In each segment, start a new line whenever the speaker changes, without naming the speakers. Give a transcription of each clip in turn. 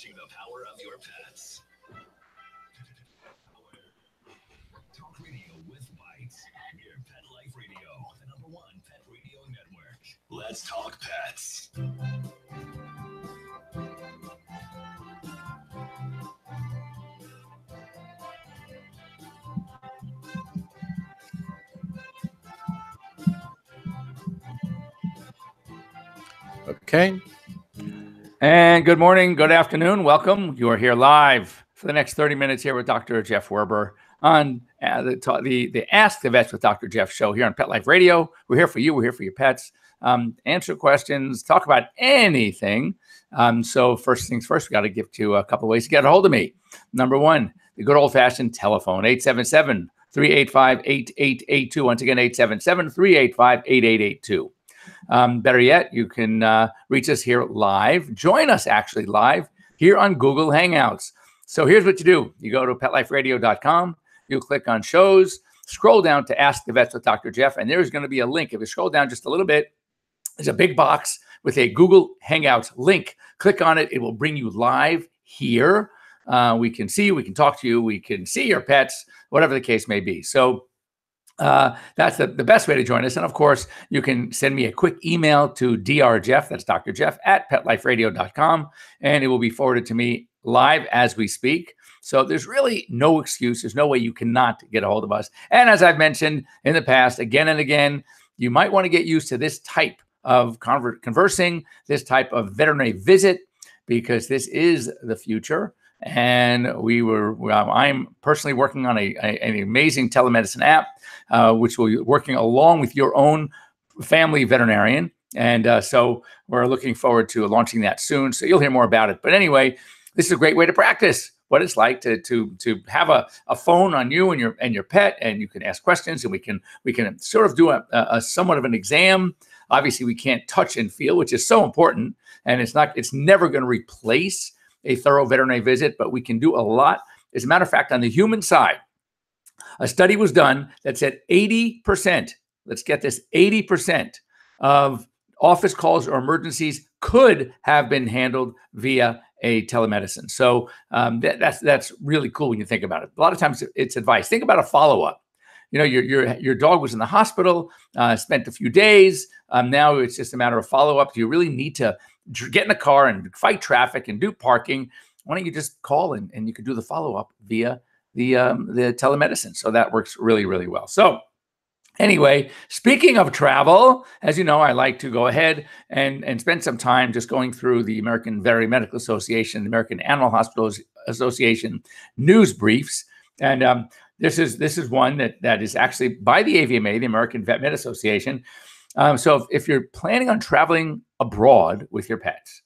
Unleashing the power of your pets. Talk radio with bites. We're Pet Life Radio, the #1 pet radio network. Let's talk pets.
Okay. And good morning, good afternoon. Welcome. You are here live for the next 30 minutes here with Dr. Jeff Werber on the Ask the Vets with Dr. Jeff show here on Pet Life Radio. We're here for you. We're here for your pets. Answer questions, talk about anything. So first things first, we got to give you a couple of ways to get a hold of me. Number one, the good old-fashioned telephone, 877-385-8882. Once again, 877-385-8882. Better yet, you can reach us here live. Join us actually live here on Google Hangouts. So here's what you do. You go to PetLifeRadio.com. You click on shows, scroll down to Ask the Vets with Dr. Jeff, and there's going to be a link. If you scroll down just a little bit, there's a big box with a Google Hangouts link. Click on it. It will bring you live here. We can see you. We can talk to you. We can see your pets, whatever the case may be. So that's the best way to join us. And of course, you can send me a quick email to drjeff, that's Dr. Jeff, at PetLifeRadio.com, and it will be forwarded to me live as we speak. So there's really no excuse. There's no way you cannot get a hold of us. And as I've mentioned in the past, again and again, you might want to get used to this type of conversing, this type of veterinary visit, because this is the future. And I'm personally working on an amazing telemedicine app, which will be working along with your own family veterinarian. And so we're looking forward to launching that soon. So you'll hear more about it. But anyway, this is a great way to practice what it's like to have a phone on you and your pet, and you can ask questions, and we can sort of do a somewhat of an exam. Obviously, we can't touch and feel, which is so important, and it's never going to replace a thorough veterinary visit, but we can do a lot. As a matter of fact, on the human side, a study was done that said 80%, let's get this, 80% of office calls or emergencies could have been handled via a telemedicine. So that's really cool when you think about it. A lot of times it's advice. Think about a follow-up. You know, your dog was in the hospital, spent a few days. Now it's just a matter of follow-up. Do you really need to get in a car and fight traffic and do parking? Why don't you just call and you can do the follow-up via the telemedicine? So that works really, really well. So anyway, speaking of travel, as you know, I like to go ahead and spend some time just going through the American Veterinary Medical Association, the American Animal Hospitals Association news briefs. And this is one that is actually by the AVMA, the American Vet Med Association. So if you're planning on traveling abroad with your pets,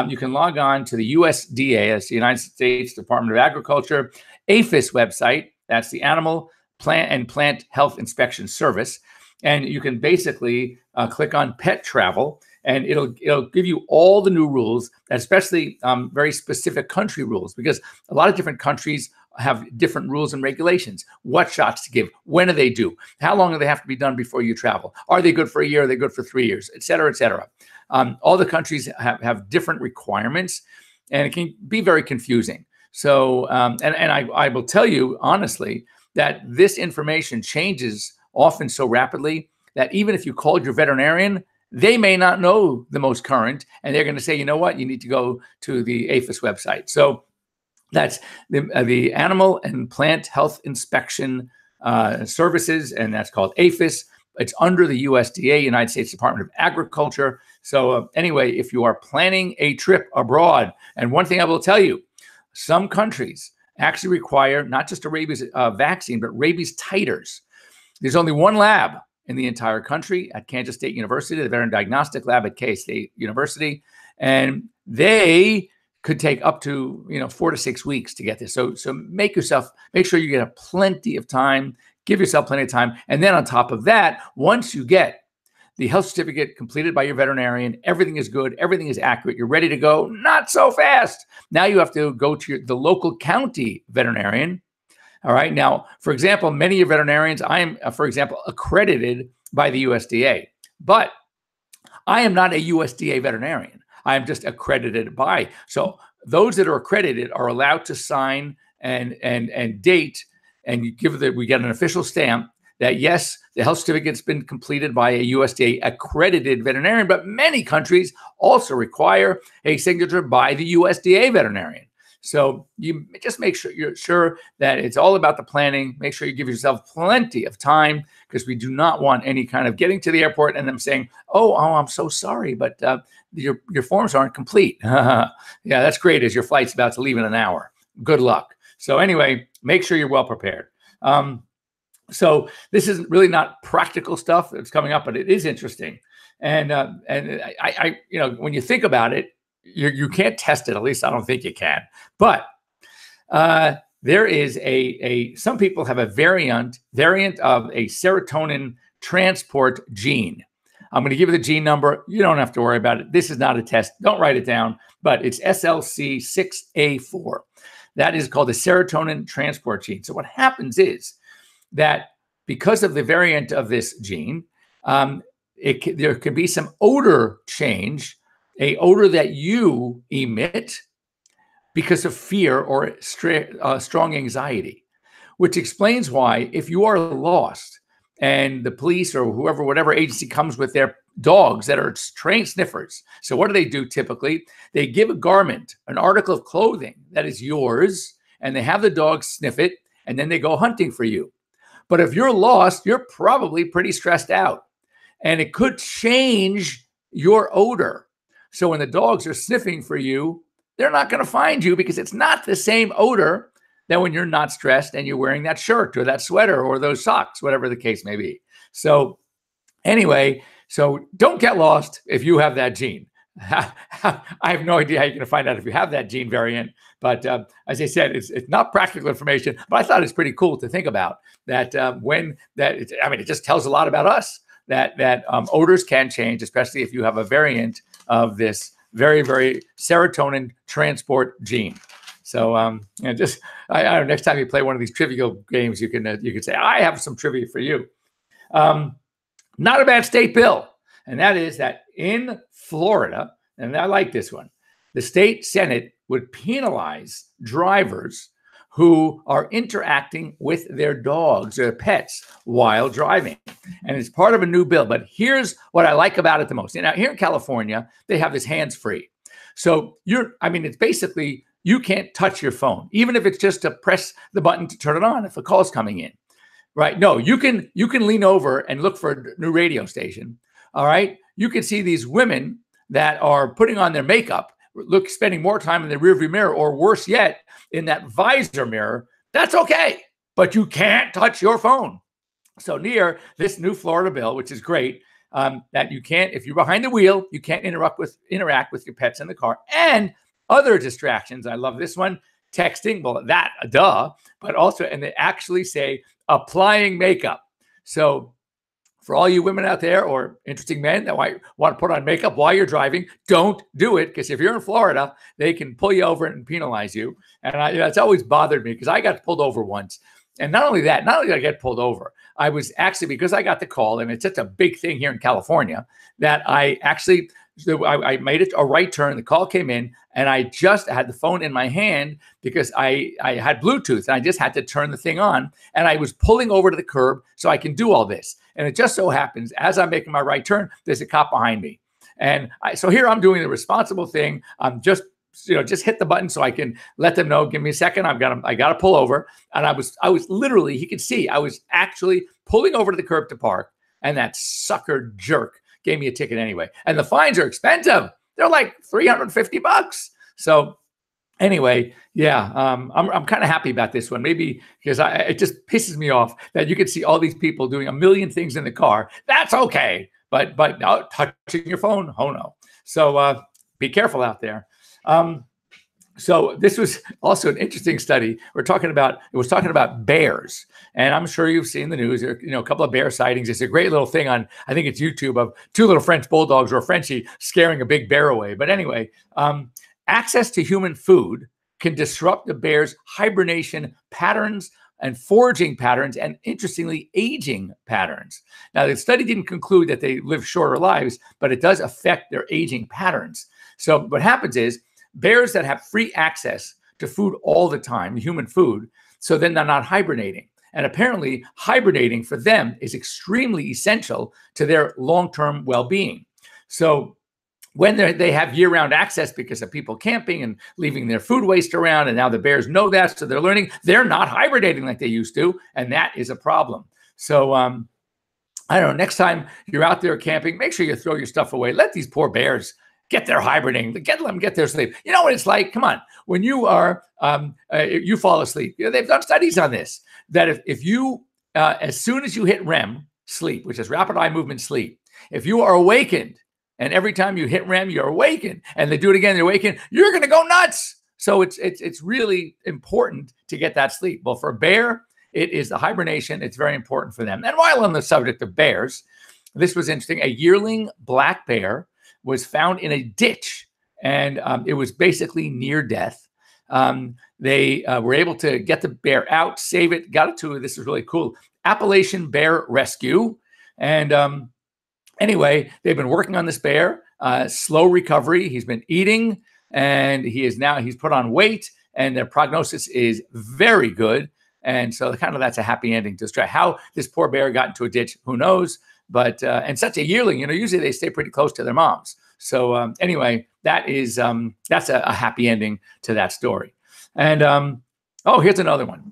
you can log on to the USDA, that's the United States Department of Agriculture, APHIS website. That's the Animal Plant Health Inspection Service. And you can basically click on Pet Travel, and it'll give you all the new rules, especially very specific country rules, because a lot of different countries have different rules and regulations. What shots to give? When do they do? How long do they have to be done before you travel? Are they good for a year? Are they good for 3 years? Et cetera, et cetera. All the countries have different requirements, and it can be very confusing. So, I will tell you honestly that this information changes often so rapidly that even if you called your veterinarian, they may not know the most current, and they're going to say, you know what, you need to go to the APHIS website. So that's the Animal and Plant Health Inspection Services, and that's called APHIS. It's under the USDA, United States Department of Agriculture. So anyway, if you are planning a trip abroad, and one thing I will tell you, some countries actually require not just a rabies vaccine, but rabies titers. There's only one lab in the entire country at Kansas State University, the Veterinary Diagnostic Lab at K-State University, and they could take up to 4 to 6 weeks to get this. So make sure you get plenty of time, give yourself plenty of time. And then on top of that, once you get the health certificate completed by your veterinarian, everything is good, everything is accurate, you're ready to go, not so fast. Now you have to go to the local county veterinarian. All right. Now, for example, many of your veterinarians, I am, for example, accredited by the USDA, but I am not a USDA veterinarian. I am just accredited by. So those that are accredited are allowed to sign and date, and we get an official stamp that yes, the health certificate's been completed by a USDA accredited veterinarian, but many countries also require a signature by the USDA veterinarian. So you just make sure you're sure that it's all about the planning. Make sure you give yourself plenty of time, because we do not want any kind of getting to the airport and them saying, oh, I'm so sorry, but your forms aren't complete. Yeah, that's great as your flight's about to leave in an hour. Good luck. So anyway, make sure you're well prepared. So this is really not practical stuff that's coming up, but it is interesting. And I when you think about it, you can't test it. At least I don't think you can. But there is some people have a variant of a serotonin transport gene. I'm going to give you the gene number. You don't have to worry about it. This is not a test. Don't write it down. But it's SLC6A4. That is called the serotonin transport gene. So what happens is that because of the variant of this gene, there can be some odor change, a odor that you emit because of fear or strong anxiety, which explains why if you are lost and the police or whatever agency comes with their dogs that are trained sniffers. So what do typically? They give a garment, an article of clothing that is yours, and they have the dog sniff it, and then they go hunting for you. But if you're lost, you're probably pretty stressed out, and it could change your odor. So when the dogs are sniffing for you, they're not going to find you because it's not the same odor than when you're not stressed and you're wearing that shirt or that sweater or those socks, whatever the case may be. So anyway, so don't get lost if you have that gene. I have no idea how you're going to find out if you have that gene variant. But as I said, it's not practical information, but I thought it's pretty cool to think about that it just tells a lot about us that odors can change, especially if you have a variant of this very, very serotonin transport gene. So next time you play one of these trivial games, you can say, I have some trivia for you. Not a bad state bill. And that is that in Florida, and I like this one, the state Senate would penalize drivers who are interacting with their dogs or pets while driving. And it's part of a new bill. But here's what I like about it the most. Now, here in California, they have this hands-free. So it's basically, you can't touch your phone, even if it's just to press the button to turn it on if a call's coming in. Right? No, you can lean over and look for a new radio station. All right. You can see these women that are putting on their makeup, spending more time in the rearview mirror, or worse yet, in that visor mirror. That's okay, but you can't touch your phone. So near this new Florida bill, which is great, that you can't, if you're behind the wheel, you can't interact with your pets in the car and other distractions. I love this one. Texting, well, but also, and they actually say applying makeup. So for all you women out there or interesting men that want to put on makeup while you're driving, don't do it, because if you're in Florida, they can pull you over and penalize you. And it's always bothered me because I got pulled over once. And not only did I get pulled over, I was actually, because I got the call, and it's such a big thing here in California, that I made it a right turn. The call came in, and I just had the phone in my hand because I had Bluetooth, and I just had to turn the thing on. And I was pulling over to the curb so I can do all this. And it just so happens, as I'm making my right turn, there's a cop behind me. And so here I'm doing the responsible thing. I'm just hit the button so I can let them know, give me a second. I got to pull over. And I was literally, he could see, I was actually pulling over to the curb to park. And that sucker jerk gave me a ticket anyway. And the fines are expensive. They're like $350. So anyway, yeah, I'm kind of happy about this one. Maybe because it just pisses me off that you can see all these people doing a million things in the car. That's okay. But no, touching your phone, oh no. So be careful out there. So this was also an interesting study. It was talking about bears, and I'm sure you've seen the news. There, a couple of bear sightings. It's a great little thing on, I think it's YouTube, of two little French bulldogs or a Frenchie scaring a big bear away. But anyway, access to human food can disrupt the bear's hibernation patterns and foraging patterns, and interestingly, aging patterns. Now, the study didn't conclude that they live shorter lives, but it does affect their aging patterns. So what happens is, bears that have free access to food all the time, human food, so then they're not hibernating. And apparently hibernating for them is extremely essential to their long-term well-being. So when they have year-round access because of people camping and leaving their food waste around, and now the bears know that, so they're learning they're not hibernating like they used to, and that is a problem. So I don't know, next time you're out there camping, make sure you throw your stuff away. Let these poor bears get their hibernating, let them get their sleep. You know what it's like? Come on, when you are, you fall asleep. You know, they've done studies on this, that if you, as soon as you hit REM sleep, which is rapid eye movement sleep, if you are awakened, and every time you hit REM, you're awakened, and they do it again, they're awakened, you're going to go nuts. So it's really important to get that sleep. Well, for a bear, it is the hibernation. It's very important for them. And while on the subject of bears, this was interesting. A yearling black bear was found in a ditch, and it was basically near death. They were able to get the bear out, save it, got it to, this is really cool, Appalachian Bear Rescue. And anyway, they've been working on this bear, slow recovery. He's been eating, and he's put on weight, and their prognosis is very good. And so kind of that's a happy ending to try. How this poor bear got into a ditch, who knows? But and such a yearling, you know, usually they stay pretty close to their moms. So anyway, that is that's a happy ending to that story. And oh, here's another one.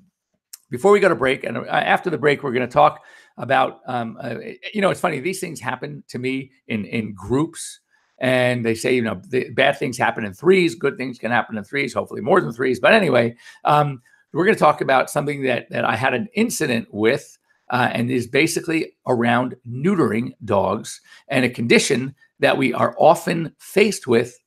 Before we go to break, and after the break, we're going to talk about you know, it's funny, these things happen to me in groups, and they say, you know, the bad things happen in threes, good things can happen in threes, hopefully more than threes. But anyway, we're going to talk about something that I had an incident with, and is basically around neutering dogs, and a condition that we are often faced with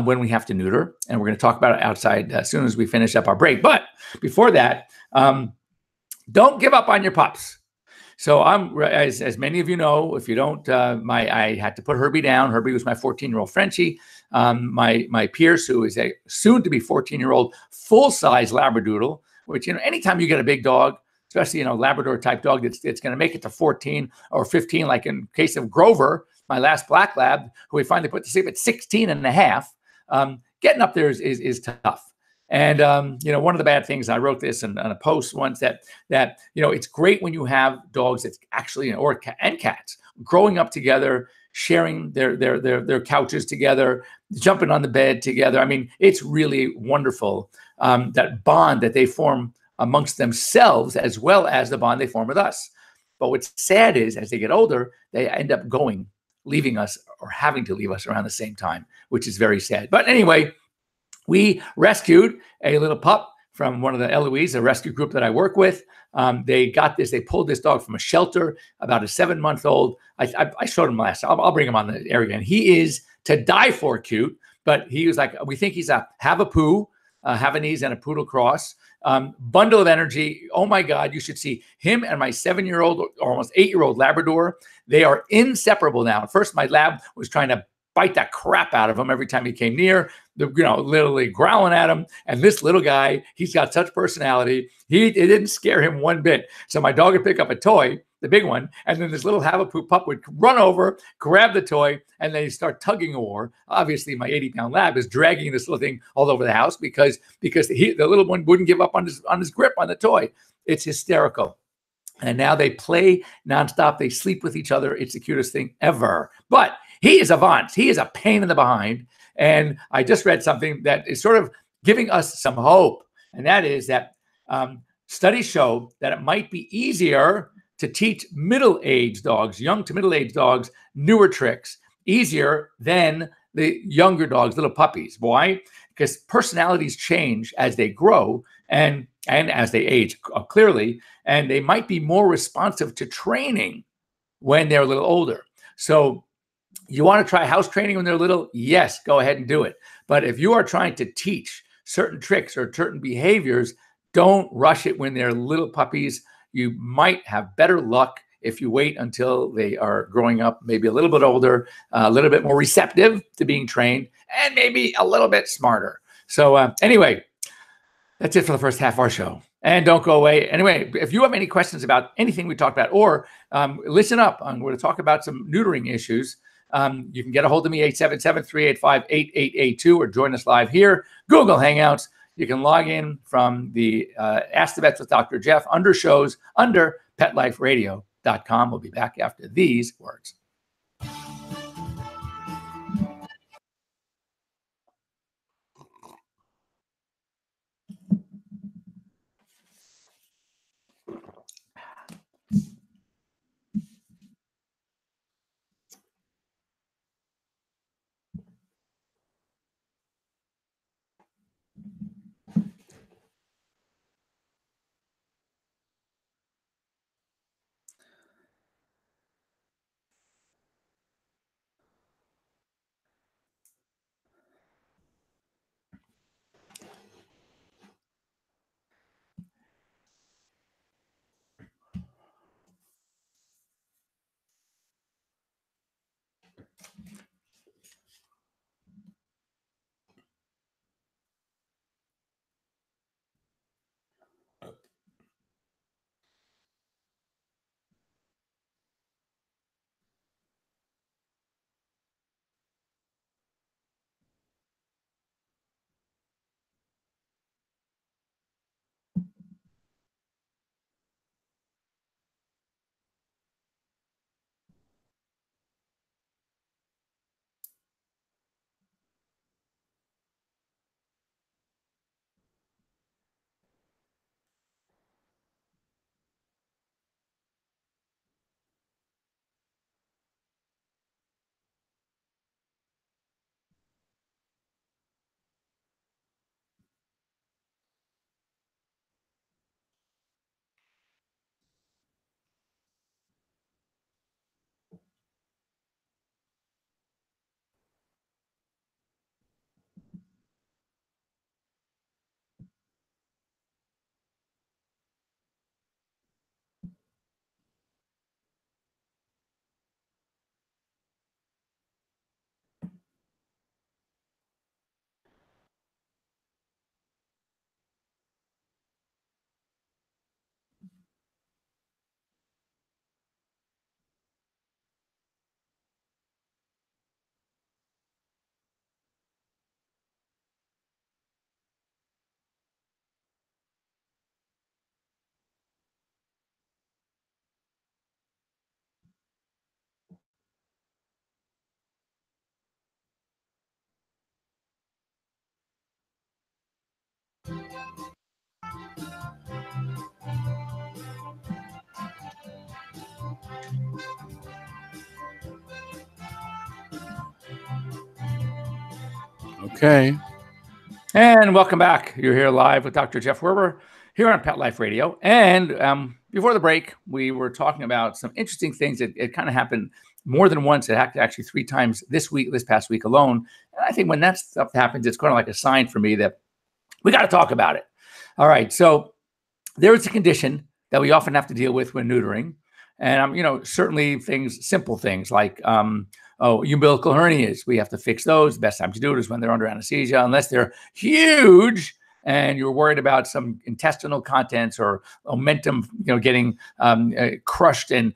when we have to neuter. And we're going to talk about it outside as soon as we finish up our break. But before that, don't give up on your pups. So as many of you know, if you don't, I had to put Herbie down. Herbie was my 14-year-old Frenchie. My Pierce, who is a soon-to-be 14-year-old full-size Labradoodle, which, you know, anytime you get a big dog, especially, you know, Labrador-type dog, it's going to make it to 14 or 15, like in case of Grover, my last black lab, who we finally put to sleep at 16 and a half. Getting up there is tough. And, you know, one of the bad things, I wrote this on a post once, that, you know, it's great when you have dogs that's actually, you know, and cats growing up together, sharing their couches together, jumping on the bed together. I mean, it's really wonderful, that bond that they form amongst themselves, as well as the bond they form with us. But what's sad is, as they get older, they end up leaving us, or having to leave us around the same time, which is very sad. But anyway, we rescued a little pup from one of the Eloise, a rescue group that I work with. They pulled this dog from a shelter, about a 7-month-old. I showed him last. I'll bring him on the air again. He is to die for cute, but he was like, we think he's a Havapoo, Havanese, and a Poodle cross. Bundle of energy. Oh my God, you should see him and my 7-year-old, or almost 8-year-old Labrador. They are inseparable now. At first, my lab was trying to bite that crap out of him every time he came near, literally growling at him. And this little guy, he's got such personality. It didn't scare him one bit. So my dog would pick up a toy, the big one, and then this little Havapoo pup would run over, grab the toy, and they start tugging a war. Obviously, my 80-pound lab is dragging this little thing all over the house because the little one wouldn't give up on his grip on the toy. It's hysterical. And now they play nonstop. They sleep with each other. It's the cutest thing ever. But he is avant. He is a pain in the behind. And I just read something that is sort of giving us some hope. And that is that studies show that it might be easier to teach middle-aged dogs, young to middle-aged dogs, newer tricks, easier than the younger dogs, little puppies. Why? Because personalities change as they grow and as they age, clearly, and they might be more responsive to training when they're a little older. So you want to try house training when they're little? Yes, go ahead and do it. But if you are trying to teach certain tricks or certain behaviors, don't rush it when they're little puppies. You might have better luck if you wait until they are growing up, maybe a little bit older, a little bit more receptive to being trained, and maybe a little bit smarter. So anyway, that's it for the first half of our show. And don't go away. Anyway, if you have any questions about anything we talked about, or listen up, I'm going to talk about some neutering issues. You can get a hold of me, 877-385-8882, or join us live here, Google Hangouts. You can log in from the Ask the Vets with Dr. Jeff under shows under PetLifeRadio.com. We'll be back after these words.
Okay.
And welcome back. You're here live with Dr. Jeff Werber here on Pet Life Radio. And before the break, we were talking about some interesting things that it kind of happened more than once. It happened actually 3 times this past week alone. And I think when that stuff happens, it's kind of like a sign for me that we got to talk about it. All right. So there is a condition that we often have to deal with when neutering. And, certainly simple things like, umbilical hernias. We have to fix those. The best time to do it is when they're under anesthesia, unless they're huge and you're worried about some intestinal contents or omentum, getting crushed and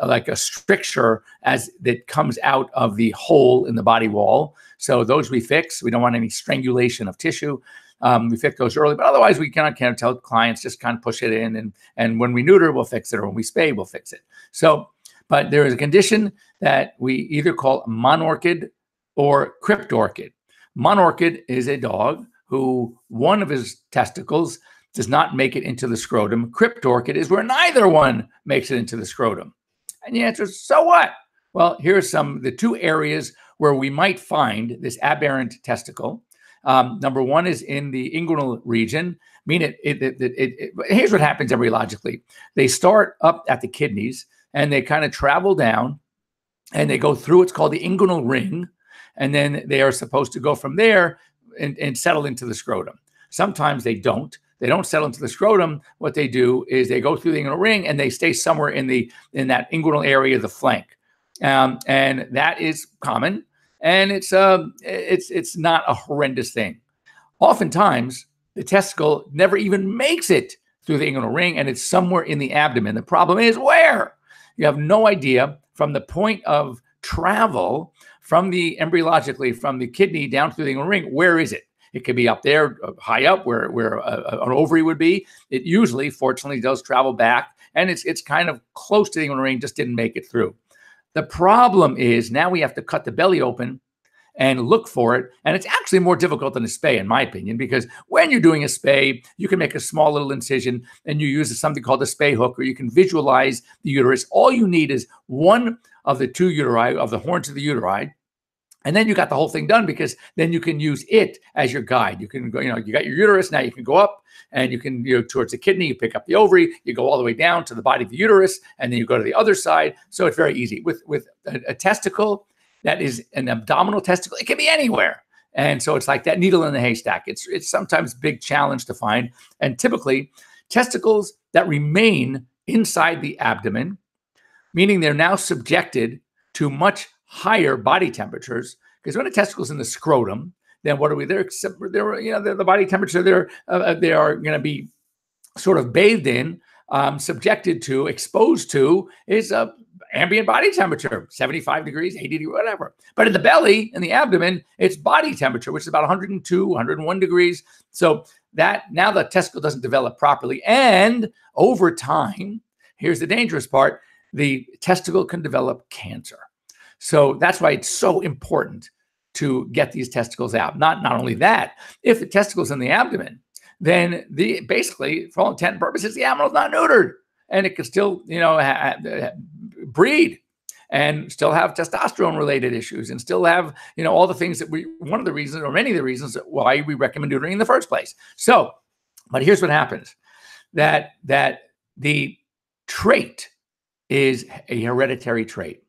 like a stricture as that comes out of the hole in the body wall. So those we fix. We don't want any strangulation of tissue. We fix those early, but otherwise we can't tell clients just kind of push it in, and when we neuter, we'll fix it, or when we spay, we'll fix it. So, but there is a condition that we either call monorchid or cryptorchid. Monorchid is a dog who one of his testicles does not make it into the scrotum. Cryptorchid is where neither one makes it into the scrotum. And the answer is, so what? Well, here's the 2 areas where we might find this aberrant testicle. Number one is in the inguinal region. Here's what happens embryologically. They start up at the kidneys and they kind of travel down and they go through what's called the inguinal ring. And then they are supposed to go from there and settle into the scrotum. Sometimes they don't. They don't settle into the scrotum. What they do is they go through the inguinal ring and they stay somewhere in that inguinal area of the flank. And that is common. And it's not a horrendous thing. Oftentimes, the testicle never even makes it through the inguinal ring, and it's somewhere in the abdomen. The problem is where? You have no idea from the point of travel from the embryologically from the kidney down through the inguinal ring. Where is it? It could be up there, high up, where an ovary would be. It usually, fortunately, does travel back, and it's kind of close to the inguinal ring, just didn't make it through. The problem is now we have to cut the belly open and look for it. And it's actually more difficult than a spay, in my opinion, because when you're doing a spay, you can make a small little incision and you use something called a spay hook, or you can visualize the uterus. All you need is one of the two uteri, of the horns of the uteri. And then you got the whole thing done, because then you can use it as your guide. You can go, you got your uterus, now you can go up and you can, towards the kidney, you pick up the ovary, you go all the way down to the body of the uterus, and then you go to the other side. So it's very easy. With a testicle, that is an abdominal testicle, it can be anywhere. And so it's like that needle in the haystack. It's sometimes a big challenge to find. And typically, testicles that remain inside the abdomen, meaning they're now subjected to much higher body temperatures, because when a testicle's in the scrotum, then what are we? They're the body temperature. They are going to be sort of bathed in, subjected to, exposed to is ambient body temperature, 75 degrees, 80 degrees, whatever. But in the belly, in the abdomen, it's body temperature, which is about 102, 101 degrees. So that now the testicle doesn't develop properly. And over time, here's the dangerous part, the testicle can develop cancer. So that's why it's so important to get these testicles out. Not only that, if the testicle's in the abdomen, then basically, for all intent and purposes, the animal's not neutered, and it can still, breed and still have testosterone-related issues, and still have, all the things that one of the reasons, or many of the reasons, why we recommend neutering in the first place. So, but here's what happens: that the trait is a hereditary trait.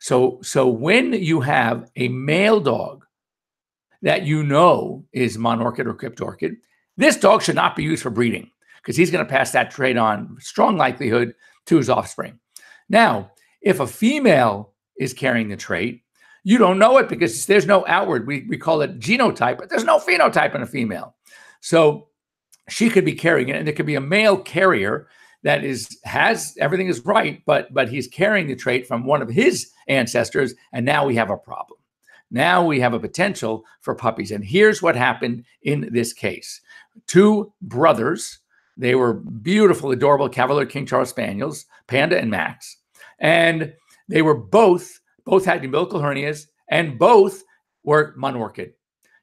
So when you have a male dog that is monorchid or cryptorchid, this dog should not be used for breeding, because he's going to pass that trait on, strong likelihood, to his offspring. Now, if a female is carrying the trait, you don't know it, because there's no outward, we call it genotype, but there's no phenotype in a female. So she could be carrying it, and there could be a male carrier that has everything is right, but he's carrying the trait from one of his ancestors, and now we have a problem. Now we have a potential for puppies. And here's what happened in this case. Two brothers, they were beautiful, adorable Cavalier King Charles Spaniels, Panda and Max. And they were both had umbilical hernias, and both were monorchid.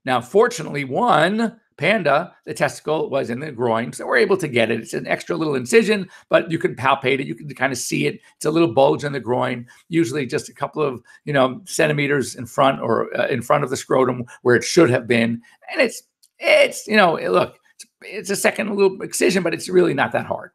Now, fortunately, one, Panda, the testicle was in the groin, so we're able to get it. It's an extra little incision, but you can palpate it. You can kind of see it. It's a little bulge in the groin, usually just a couple of centimeters in front, or in front of the scrotum where it should have been. And it's a second little excision, but it's really not that hard.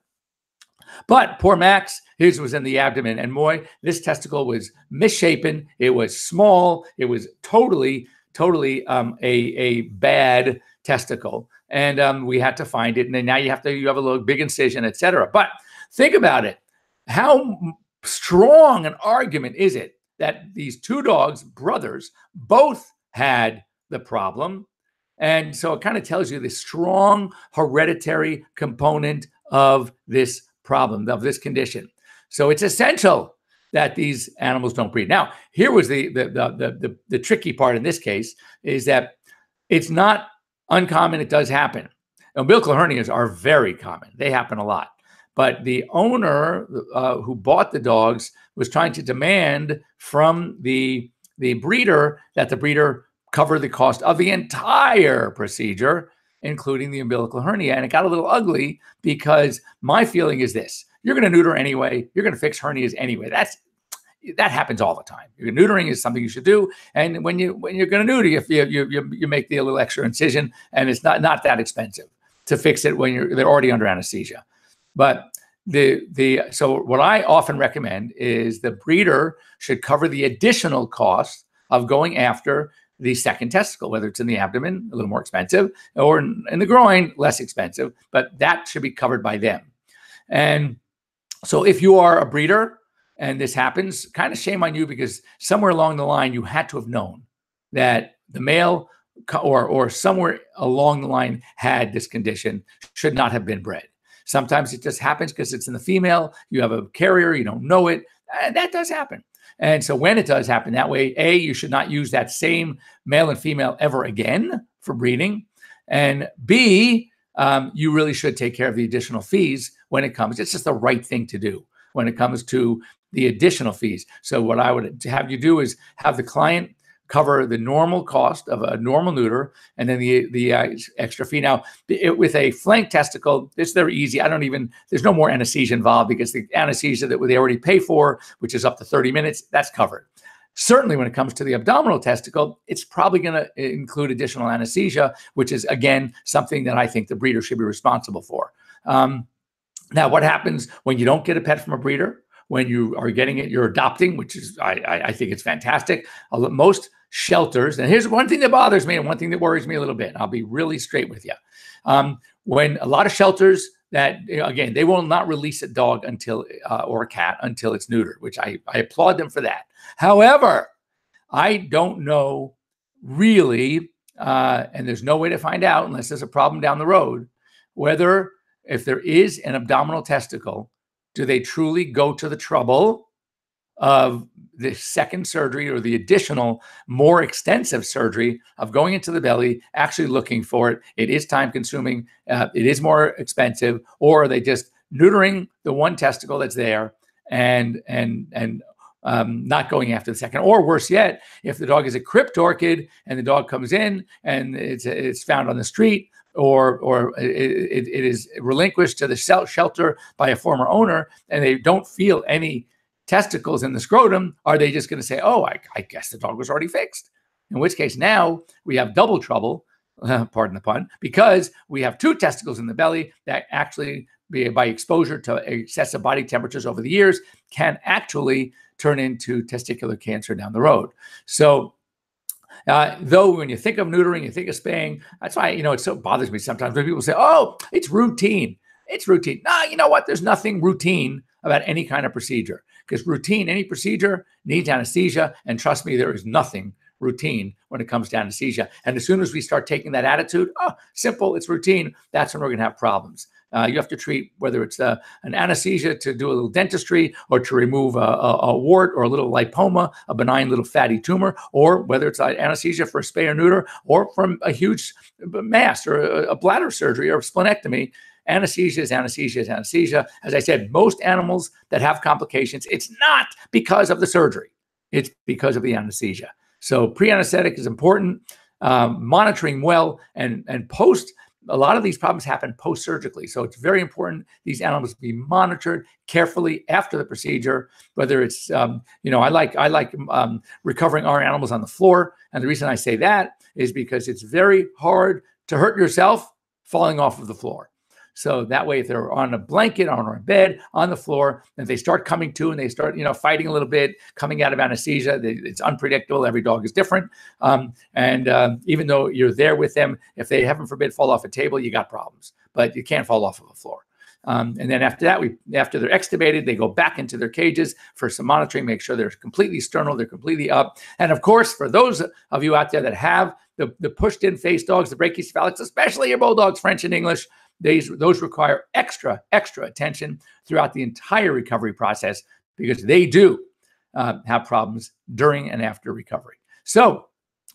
But poor Max, his was in the abdomen, and boy, this testicle was misshapen. It was small. It was totally a bad testicle, and we had to find it. And then now you have a little big incision, etc. But think about it: how strong an argument is it that these two dogs, brothers, both had the problem? And so it kind of tells you the strong hereditary component of this problem, of this condition. So it's essential that these animals don't breed. Now, here was the tricky part in this case, is that it's not uncommon. It does happen. Umbilical hernias are very common. They happen a lot. But the owner who bought the dogs was trying to demand from the breeder that the breeder cover the cost of the entire procedure, including the umbilical hernia. And it got a little ugly, because my feeling is this: you're going to neuter anyway. You're going to fix hernias anyway. That happens all the time. Neutering is something you should do. And when you're going to neuter, you make the little extra incision, and it's not that expensive to fix it when they're already under anesthesia. But so what I often recommend is the breeder should cover the additional cost of going after the second testicle, whether it's in the abdomen, a little more expensive, or in the groin, less expensive, but that should be covered by them. And so if you are a breeder and this happens, kind of shame on you, because somewhere along the line, you had to have known that the male or somewhere along the line had this condition, should not have been bred. Sometimes it just happens because it's in the female. You have a carrier, you don't know it. That does happen. And so when it does happen that way, A, you should not use that same male and female ever again for breeding. And B, you really should take care of the additional fees when it comes. It's just the right thing to do when it comes to the additional fees. So what I would have you do is have the client cover the normal cost of a normal neuter, and then the extra fee. Now, with a flank testicle, it's very easy. There's no more anesthesia involved, because the anesthesia that they already pay for, which is up to 30 minutes, that's covered. Certainly when it comes to the abdominal testicle, it's probably going to include additional anesthesia, which is, again, something that I think the breeder should be responsible for. Now, what happens when you don't get a pet from a breeder? When you are getting it, you're adopting, which is, I think it's fantastic. Most shelters, and here's one thing that bothers me and one thing that worries me a little bit. I'll be really straight with you. When a lot of shelters that, again, they will not release a dog until, or a cat until it's neutered, which I applaud them for that. However, I don't know really, and there's no way to find out unless there's a problem down the road, whether if there is an abdominal testicle, do they truly go to the trouble of the second surgery or the additional, more extensive surgery of going into the belly, actually looking for it? It is time consuming. It is more expensive. Or are they just neutering the one testicle that's there and not going after the second? Or worse yet, if the dog is a crypt orchid and the dog comes in and it's found on the street, or it is relinquished to the shelter by a former owner, and they don't feel any testicles in the scrotum, are they just going to say, oh, I guess the dog was already fixed? In which case now we have double trouble, pardon the pun, because we have two testicles in the belly that actually, by exposure to excessive body temperatures over the years, can actually turn into testicular cancer down the road. So though when you think of neutering, you think of spaying, that's why, it so bothers me sometimes when people say, oh, it's routine. It's routine. No, you know what? There's nothing routine about any kind of procedure, because any procedure needs anesthesia. And trust me, there is nothing routine when it comes to anesthesia. And as soon as we start taking that attitude, oh, simple, it's routine, that's when we're going to have problems. You have to treat, whether it's an anesthesia to do a little dentistry, or to remove a wart or a little lipoma, a benign little fatty tumor, or whether it's anesthesia for a spay or neuter, or from a huge mass or a bladder surgery or a splenectomy. Anesthesia is anesthesia is anesthesia. As I said, most animals that have complications, it's not because of the surgery. It's because of the anesthesia. So pre-anesthetic is important. Monitoring well and post. A lot of these problems happen post-surgically. So it's very important these animals be monitored carefully after the procedure, whether it's, I like recovering our animals on the floor. And the reason I say that is because it's very hard to hurt yourself falling off of the floor. So that way, if they're on a blanket, on a bed, on the floor, and they start coming to and they start, fighting a little bit, coming out of anesthesia, it's unpredictable. Every dog is different. Even though you're there with them, if they, heaven forbid, fall off a table, you got problems. But you can't fall off of a floor. And then after that, after they're extubated, they go back into their cages for some monitoring, make sure they're completely sternal, they're completely up. And of course, for those of you out there that have the pushed-in face dogs, the brachycephalics, especially your bulldogs, French and English, those require extra attention throughout the entire recovery process, because they do have problems during and after recovery. So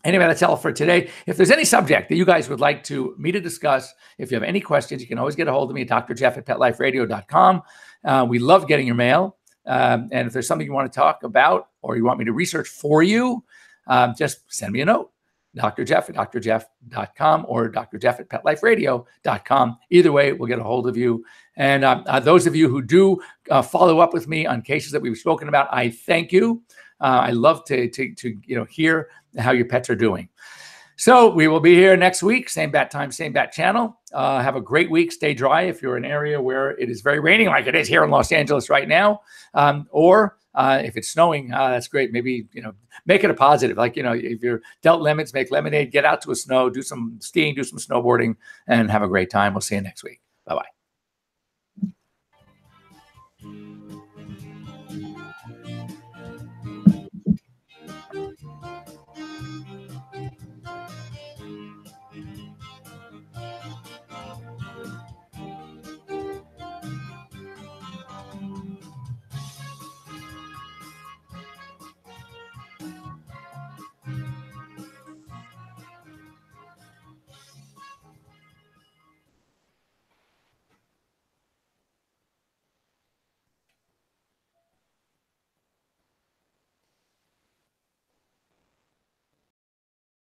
anyway, that's all for today. If there's any subject that you guys would like me to discuss, if you have any questions, you can always get a hold of me at drjeff@petliferadio.com. We love getting your mail. And if there's something you want to talk about or you want me to research for you, just send me a note. drjeff@drjeff.com or drjeff@petliferadio.com. Either way, we'll get a hold of you. And those of you who do follow up with me on cases that we've spoken about, I thank you. I love to hear how your pets are doing. So we will be here next week, same bat time, same bat channel. Have a great week. Stay dry if you're in an area where it is very raining, like it is here in Los Angeles right now, or if it's snowing, that's great. Maybe, make it a positive. Like, if you're dealt lemons, make lemonade, get out to a snow, do some skiing, do some snowboarding, and have a great time. We'll see you next week. Bye-bye.